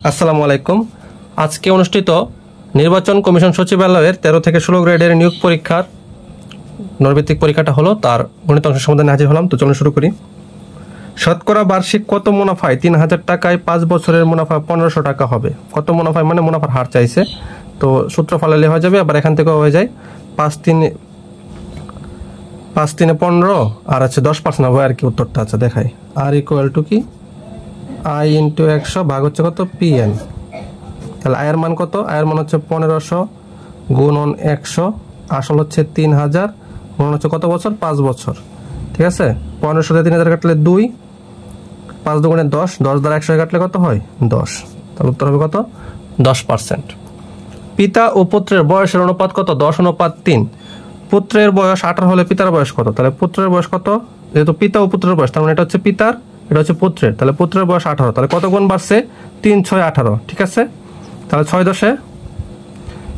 আসসালামু আলাইকুম। আজকে অনুষ্ঠিত নির্বাচন কমিশন সচিবালয়ের 13 থেকে 16 গ্রেডের নিয়োগ পরীক্ষার নৈর্ভিত্তিক পরীক্ষাটা হলো, তার গণিত অংশ সমাধানে হাজির হলাম। তো চলুন শুরু করি। শতকরা বার্ষিক কত মুনাফায় 3000 টাকায় 5 বছরের মুনাফা 1500 টাকা হবে? কত মুনাফায় মানে মুনাফার হার চাইছে, তো সূত্র ফলালে হয়ে যাবে। আবার এখান থেকেও হয়ে যায় 5 3 15 আর আছে 10% হবে আর কি উত্তরটা। আচ্ছা দেখাই, আর ইকুয়াল টু কি আই ইন্টু 100 ভাগ হচ্ছে কত পিএন। তাহলে আয়ের মান কত? আয়ের মান হচ্ছে 1500 গুণন 100, আসল হচ্ছে 3000 গুণন হচ্ছে কত বছর? 5 বছর। ঠিক আছে, 1500 দিয়ে 3000 কাটলে 2, 5 দুগুণে 10, 10 দ্বারা 100 কাটলে কত হয়? 10। তাহলে উত্তর হবে কত? 10%। পিতা ও পুত্রের বয়সের অনুপাত কত? 10:3। পুত্রের বয়স 18 হলে পিতার বয়স কত? তাহলে পুত্রের বয়স কত? যেহেতু পিতা ও পুত্রের বয়স, তার মানে এটা হচ্ছে পিতার, এটা হচ্ছে পুত্রের। তাহলে পুত্রের বয়স 18, তাহলে কত গুণ বাড়ছে? 3 6 18। ঠিক আছে, তাহলে 6 10,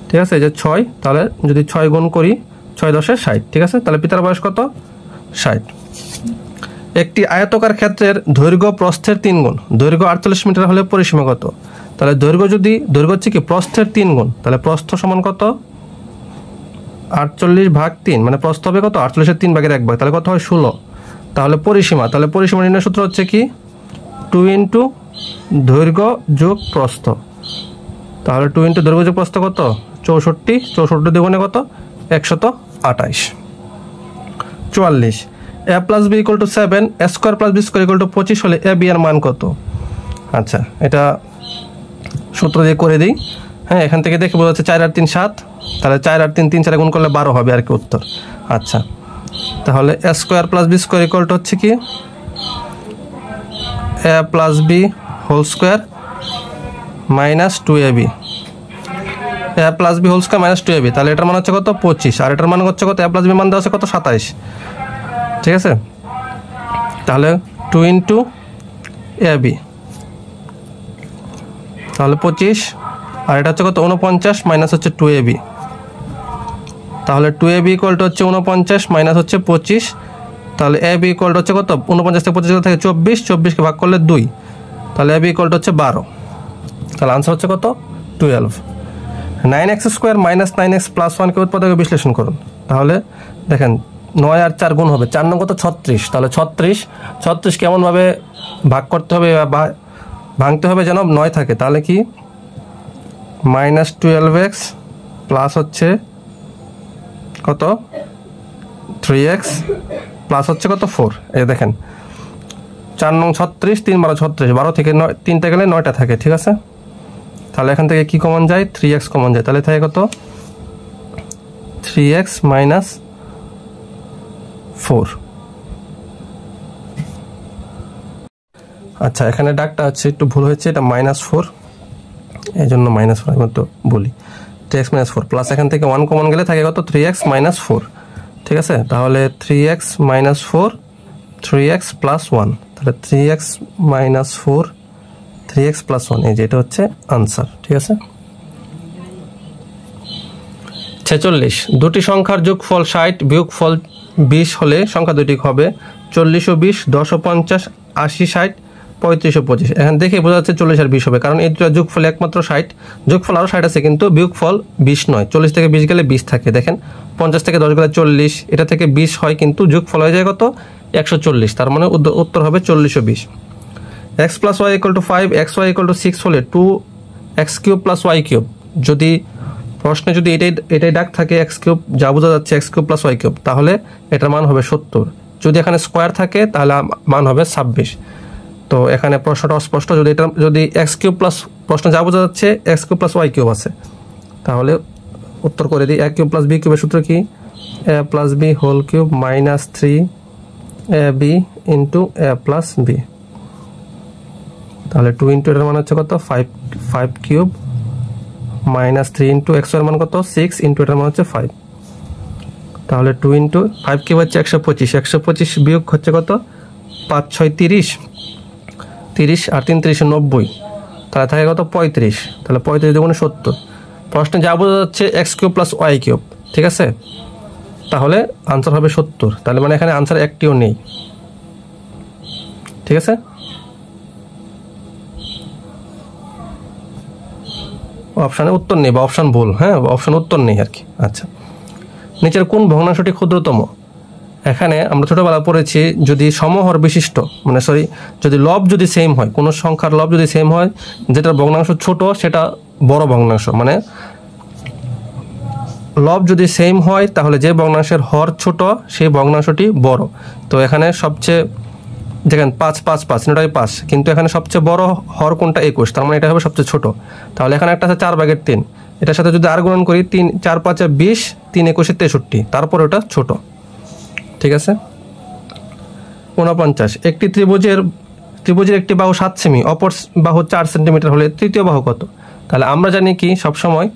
ঠিক আছে, এই যে 6, তাহলে যদি 6 গুণ করি 6 10 60। ঠিক আছে, তাহলে পিতার বয়স কত? 60। একটি আয়তকার ক্ষেত্রের দৈর্ঘ্য প্রস্থের 3 গুণ। দৈর্ঘ্য 48 মিটার হলে পরিসীমা কত? তাহলে দৈর্ঘ্য হচ্ছে কি প্রস্থের 3 গুণ, তাহলে প্রস্থ সমান কত? 48 ভাগ 3, মানে প্রস্থ হবে কত? 48-এর 3 ভাগের 1 ভাগ, তাহলে কত হয়? 16। তাহলে পরিসীমা নির্ণয় সূত্র হচ্ছে কি 2 ইন্টু দৈর্ঘ্য যোগ প্রস্থ। তাহলে 2 ইন্টু দৈর্ঘ্য যোগ প্রস্থ কত? 64, 64 দ্বিগুণে কত? 128। 44 a plus B equal to 7, a square plus B square equal to 25 হলে এ বি এর মান কত? আচ্ছা, এটা সূত্র দিয়ে করে দিই। হ্যাঁ, এখান থেকে দেখে বোঝা যাচ্ছে 4 আর 3 7, তাহলে 4 আর 3 3 4 গুণ করলে 12 হবে আর কি উত্তর। আচ্ছা, তাহলে A square plus B square equal to হচ্ছে কি A plus B whole square minus 2ab, A plus B whole square minus 2ab। তাহলে এটার মান হচ্ছে কত? 25, আর এটার মান হচ্ছে কত? এ প্লাস বি মান দেওয়া আছে কত? 27। ঠিক আছে, তাহলে 2 ইন্টু ab, তাহলে 25, আর এটা হচ্ছে কত? 49 মাইনাস হচ্ছে 2ab। তাহলে 2ab ইকুয়াল টু হচ্ছে 49 মাইনাস হচ্ছে 25, তাহলে ab ইকুয়াল টু হচ্ছে কত? 49 থেকে 25 থেকে 24, 24কে ভাগ করলে 2, তাহলে ab ইকুয়াল টু হচ্ছে 12। তাহলে আনসার হচ্ছে কত? 12। 9x square minus 9x plus 1কে উৎপাদকে বিশ্লেষণ করুন। তাহলে দেখেন 9 আর 4 গুণ হবে, 4 9 কত? 36। তাহলে 36 কেমনভাবে ভাগ করতে হবে বা ভাঙতে হবে যেন 9 থাকে। তাহলে কি মাইনাস 12x প্লাস হচ্ছে কত? 3x প্লাস হচ্ছে কত? 4। এই দেখেন 4 9 36, 3 12 36, 12 থেকে 9 3টা গেলে 9টা থাকে। ঠিক আছে, তাহলে এখান থেকে কি কমন যায়? 3x কমন যায়। তাহলে থাকে কত? 3x minus 4। আচ্ছা, এখানে ডাকটা আছে একটু ভুল হয়েছে, এটা -4, এই জন্য -4 আমি তো বলি 3x - 4 প্লাস এখান থেকে 1 কমন গেলে থাকে কত? 3x - 4। ঠিক আছে, তাহলে 3x - 4, 3x প্লাস 1, তাহলে 3x - 4, 3x প্লাস 1, এই যে এটা হচ্ছে আনসার। ঠিক আছে, 46 দুটি সংখ্যার যোগফল 60 বিয়োগফল 20 হলে সংখ্যা দুটি হবে 40 ও 20, 10 ও 50, 80 60, 35 ও 25। এখন দেখে বোঝা যাচ্ছে 40 আর 20 হবে, কারণ এই দুটো যোগফল একমাত্র 60, যোগফল আরও 60 আছে কিন্তু বিয়োগফল 20 নয়। 40 থেকে 20 গেলে 20 থাকে। দেখেন 50 থেকে 10 গেলে 40, এটা থেকে 20 হয় কিন্তু যোগফল হয়ে যায় কত? 140। তার মানে উত্তর হবে 40 ও 20। x plus Y equal to 5, xy equal to 6 হলে 2x cube plus Y cube. যদি প্রশ্নে যদি এটাই ডাক থাকে x কিউব, যা বোঝা যাচ্ছে x cube plus Y cube, তাহলে এটার মান হবে 70। যদি এখানে স্কোয়ার থাকে তাহলে মান হবে 26। তো এখানে প্রশ্নটা অস্পষ্ট। যদি x কিউব প্লাস, প্রশ্ন যা বোঝা যাচ্ছে x cube plus Y cube আছে, তাহলে উত্তর করে দিই। a কিউব প্লাস বি কিউবের সূত্র কি? a plus B whole cube minus 3ab into a plus B. তাহলে 2 ইন্টু এটার মান হচ্ছে কত? 5 কিউব মাইনাস 3 ইন্টু x এর মান কত? 6 ইন্টু এটার মান হচ্ছে 5। তাহলে 2 ইন্টু 5 কিউব হচ্ছে 125, 125 বিয়োগ হচ্ছে কত? 5 6 30, 30 আর 3 30 90, তাহলে থাকে কত? 35। তাহলে 35 দুগুণে 70। প্রশ্নে যা বোঝা যাচ্ছে x cube plus Y cube. ঠিক আছে, তাহলে আনসার হবে 70। তাহলে মানে এখানে আনসার একটিও নেই। ঠিক আছে, অপশানে উত্তর নেই বা অপশান ভুল, হ্যাঁ অপশান উত্তর নেই আর কি। আচ্ছা, নিচের কোন ভগ্নাংশটি ক্ষুদ্রতম? এখানে আমরা ছোটোবেলা পড়েছি যদি সমহর বিশিষ্ট মানে যদি লব যদি সেম হয়, কোনো সংখ্যার লব যদি সেম হয়, যেটার ভগ্নাংশ ছোট সেটা বড় ভগ্নাংশ, মানে লব যদি সেম হয় তাহলে যে ভগ্নাংশের হর ছোট সেই ভগ্নাংশটি বড়। তো এখানে সবচেয়ে দেখেন 5 5 5 এটাই 5, কিন্তু এখানে সবচেয়ে বড় হর কোনটা 21, তার মানে এটা হবে সবচেয়ে ছোট। তাহলে এখানে একটা আছে 4/3, এটার সাথে যদি আর গুণন করি 3 4 5 20, 3 21 63, তারপর ওটা ছোট। ঠিক আছে। 49, একটি ত্রিভুজের একটি বাহু 7 সেমি, অপর বাহু 4 সেন্টিমিটার হলে তৃতীয় বাহু কত? তাহলে আমরা জানি কি সবসময়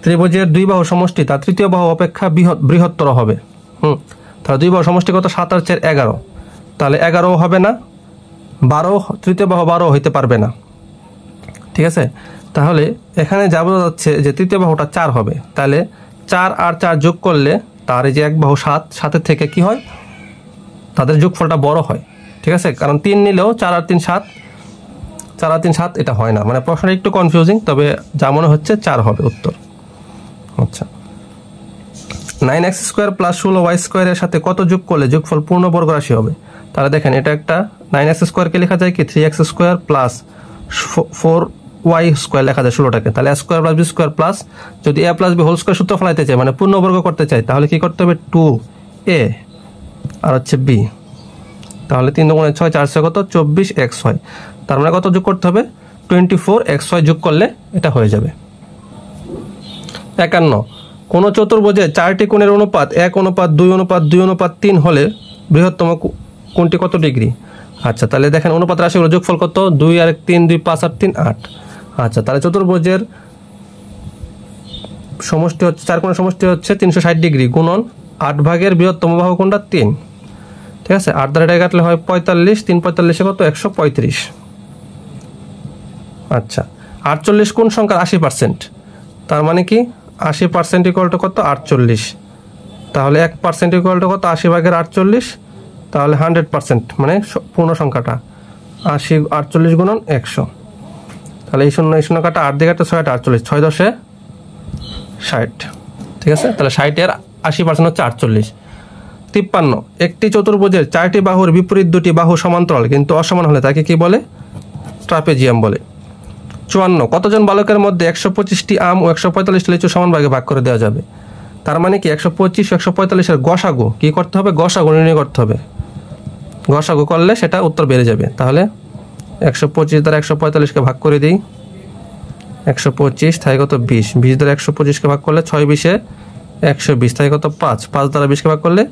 ত্রিভুজের দুই বাহু সমষ্টি তার তৃতীয় বাহু অপেক্ষা বৃহত্তর হবে। তাহলে দুই বাহু সমষ্টি কত? 7 আর 4 11, তাহলে 11 হবে না, 12 তৃতীয় বাহু 12 হইতে পারবে না। ঠিক আছে, তাহলে এখানে যা বোঝা যাচ্ছে যে তৃতীয় বাহুটা 4 হবে, তাহলে 4 আর 4 যোগ করলে তার এই যে এক বাহু 7, 7-এর থেকে কি হয় তাদের যোগফলটা বড় হয়। ঠিক আছে, কারণ 3 নিলেও 4 আর 3 7, 4 আর 3 7 এটা হয় না, মানে প্রশ্নটা একটু কনফিউজিং, তবে যা মনে হচ্ছে 4 হবে উত্তর। আচ্ছা, 9x² + 16y² এর সাথে কত যোগ করলে যোগফল পূর্ণবর্গ রাশি হবে? তাহলে দেখেন এটা একটা 9x² কে লেখা যায় কি 3x² + 4y² লেখা যায় 16টাকে, তাহলে a² + b² প্লাস যদি a + b হোল স্কয়ার সূত্র ফলাইতে চাই মানে পূর্ণবর্গ করতে চাই তাহলে কি করতে হবে 2a আর হচ্ছে b, তাহলে 3 × 6 4 কত 24x হয়, তার মানে কত যোগ করতে হবে 24x যোগ করলে এটা হয়ে যাবে। 51, কোন চতুর্ভুজে 4টি কোণের অনুপাত 1:2:2:3 হলে বৃহত্তম কোণটি কত ডিগ্রি? আচ্ছা, তাহলে দেখেন অনুপাত রাশিগুলো যোগফল কত 2 আর 3 2 5 আর 3 8। আচ্ছা, তাহলে চতুর্ভুজের সমষ্টি হচ্ছে 4 কোণের সমষ্টি হচ্ছে 360 ডিগ্রি গুণন 8 ভাগের বৃহত্তম বাহু কোণটা 3। ঠিক আছে, 8 দ্বারা এটা কাটলে হয় 45, 3 45 কত 135। আচ্ছা, 48 কোন সংখ্যার 80%? তার মানে কি 80% = কত 48, তাহলে 1% = কত 80 ভাগের 48, তাহলে 100% মানে পূর্ণ সংখ্যাটা 80 48 গুণন 100, তাহলে এই 0 কাটা 8 দিয়ে কাটতে 6 48, 6 10 60। ঠিক আছে, তাহলে 60 এর 80% হচ্ছে 48। 53, একটি চতুর্ভুজের 4টি বাহুর বিপরীত দুটি বাহু সমান্তরাল কিন্তু অসমান হলে তাকে কি বলে? ট্রাপেজিয়াম বলে। 54, কতজন বালকের মধ্যে 125টি আম ও 145টি লিচু সমান ভাগে ভাগ করে দেওয়া যাবে? তার মানে কি 125 145 এর গসাগু কি করতে হবে? গসাগু নির্ণয় করতে হবে, গসাগু করলে সেটা উত্তর বেড়ে যাবে। তাহলে 125 দ্বারা 145কে ভাগ করে দিই, 125 তাই কত 20, 20 দ্বারা 125কে ভাগ করলে 6 20 120 তাই কত 5, 5 দ্বারা 20কে ভাগ করলে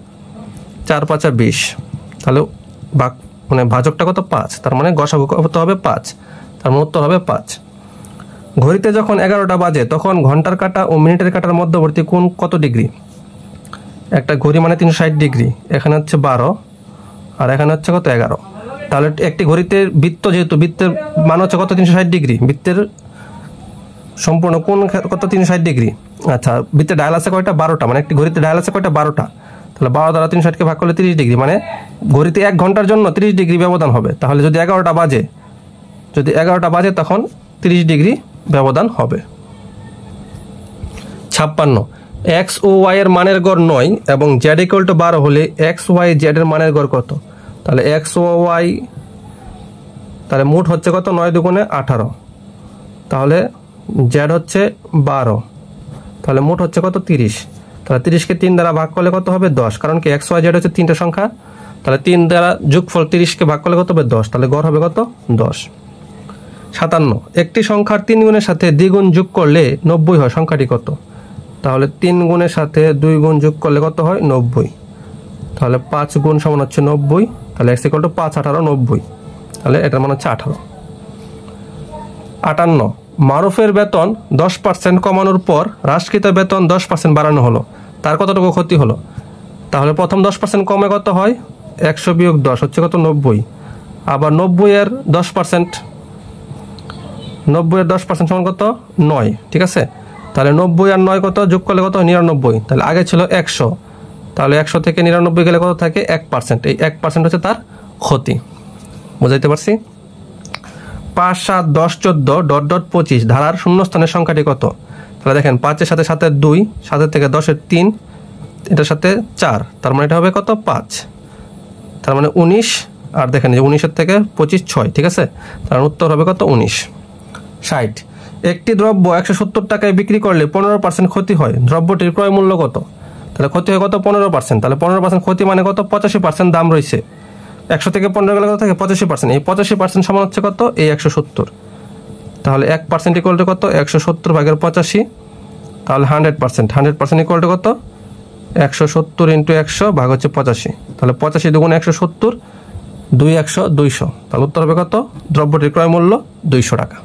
4 5 20, তাহলে ভাগ মানে ভাজকটা কত 5, তার মানে গসাগু কত হবে 5, তার মানে উত্তর হবে 5। ঘড়িতে যখন 11টা বাজে তখন ঘন্টার কাঁটা ও মিনিটের কাঁটার মধ্যবর্তী কোণ কত ডিগ্রি? একটা ঘড়ি মানে 360 ডিগ্রি, এখানে হচ্ছে 12 আর এখানে হচ্ছে কত 11, তাহলে একটি ঘড়িতে বৃত্ত যেহেতু বৃত্তের মান হচ্ছে কত 360 ডিগ্রি, বৃত্তের সম্পূর্ণ কোণ কত 360 ডিগ্রি। আচ্ছা, বৃত্তের ডায়াল আছে কয়টা 12টা, মানে একটি ঘড়িতে ডায়াল আছে কয়টা 12টা, তাহলে 12 দ্বারা 360কে ভাগ করলে 30 ডিগ্রি, মানে ঘড়িতে 1 ঘন্টার জন্য 30 ডিগ্রি ব্যবধান হবে। তাহলে যদি 11টা বাজে তখন 30 ডিগ্রি ব্যবধান হবে। 56, x ও y এর মানের গড় 9 এবং z = 12 হলে x y z এর মানের গড় কত? তাহলে x ও y তাহলে মোট হচ্ছে কত 9 2 18, তাহলে z হচ্ছে 12, তাহলে মোট হচ্ছে কত 30, তাহলে 30কে 3 দ্বারা ভাগ করলে কত হবে 10, কারণ কি x y z হচ্ছে 3টা সংখ্যা, তাহলে 3 দ্বারা যোগফল 30কে ভাগ করলে কত হবে 10, তাহলে গড় হবে কত 10। 57, একটি সংখ্যার 3 গুণের সাথে দ্বিগুণ যোগ করলে 90 হয়, সংখ্যাটি কত? তাহলে 3 গুণের সাথে 2 গুণ যোগ করলে কত হয় 90, তাহলে 5 গুণ সমান হচ্ছে 90, তাহলে x = 5 18 90, তাহলে এটার মান হচ্ছে 18। 58, মারুফের বেতন 10% কমানোর পর হ্রাসকৃত বেতন 10% বাড়ানো হলো, তার কতটুকু ক্ষতি হলো? তাহলে প্রথম 10% কমে কত হয় 100 - 10 হচ্ছে কত 90, আবার 90 এর 10% সমান কত 9। ঠিক আছে, তাহলে 90 আর 9 কত যোগ করলে কত 99, তাহলে আগে ছিল 100, তাহলে 100 থেকে 99 গেলে কত থাকে 1%, এই 1% হচ্ছে তার ক্ষতি। বুঝাইতে পারছি? 5, 7, 10, 14 ... 25 ধারার শূন্যস্থানের সংখ্যাটি কত? তাহলে দেখেন 5-এর সাথে 7-এর 2, 7-এর থেকে 10-এর 3, এটার সাথে 4, তার মানে এটা হবে কত? 5, তার মানে 19। আর দেখেন যে 19-এর থেকে 25 6, ঠিক আছে, তার উত্তর হবে কত? 19। 60 একটি দ্রব্য 170 টাকায় বিক্রি করলে 15% ক্ষতি হয়, দ্রব্যটির ক্রয় মূল্য কত? তাহলে ক্ষতি হয় কত? 15%। তাহলে 15% ক্ষতি মানে কত? 85% দাম রয়েছে। 100 থেকে 15 গেলে কত থাকে? 85%। এই 85% সমান হচ্ছে কত? এই 170। তাহলে 1% ইকুয়াল টু কত? 170 ভাগের 85। তাহলে 100%। 100% ইকুয়াল টু কত? 170 ইন্টু 100 ভাগ হচ্ছে 85। তাহলে 85 দুগুণ 170, 2 100 200। তাহলে উত্তর হবে কত? দ্রব্যটির ক্রয় মূল্য 200 টাকা।